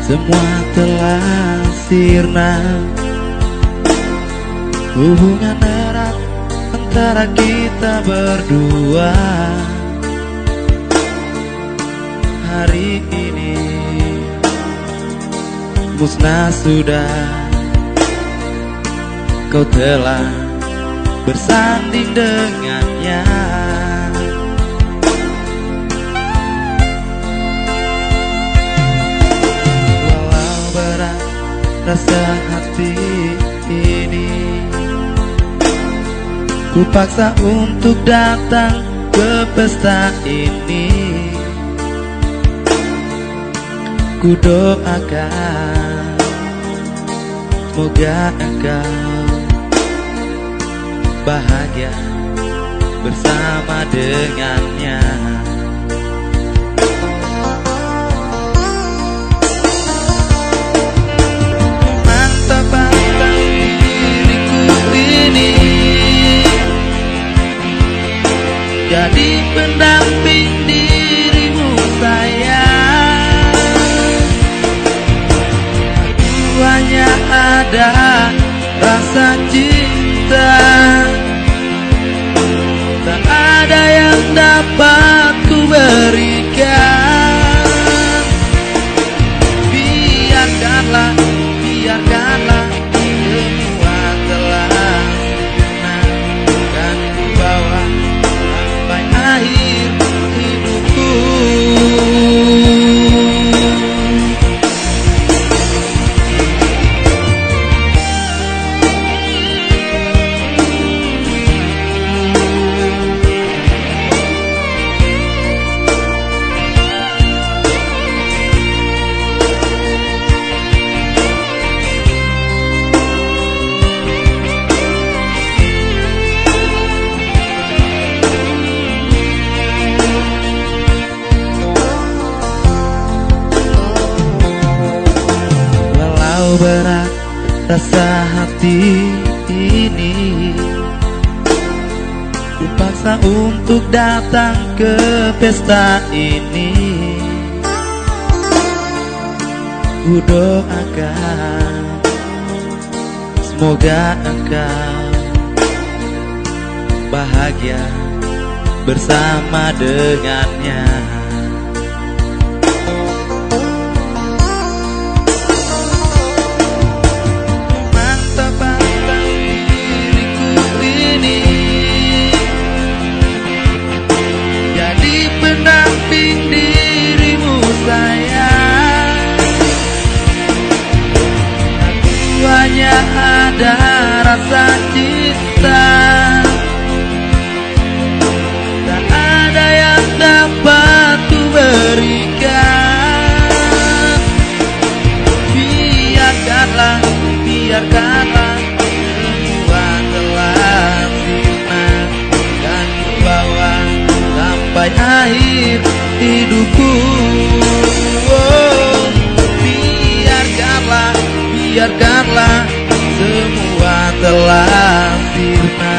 semua telah sirna. Hubungan erat antara kita berdua hari ini musnah sudah. Kau telah bersanding dengannya. Walau berat rasa hati ini, ku paksa untuk datang ke pesta ini. Ku doakan semoga engkau bahagia bersama dengannya. Mantap-mantap diriku ini jadi pendamping dirimu sayang. Aku hanya ada rasa cinta, tak ada yang dapat ku berikan. Biarkanlah, biarkanlah semua telah sirna, dan ku bawa sampai akhir hidupku. Berat rasa hati ini, ku paksa untuk datang ke pesta ini. Ku doakan semoga engkau bahagia bersama dengannya. Pendamping dirimu sayang, aku hanya ada rasa cinta, tak ada yang dapat ku berikan. Biarkanlah, biarkanlah semua telah sirna, dan ku bawa sampai akhir hidupku. Oh, biarkanlah, biarkanlah semua telah sirna,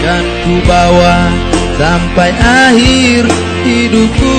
dan ku bawa sampai akhir hidupku.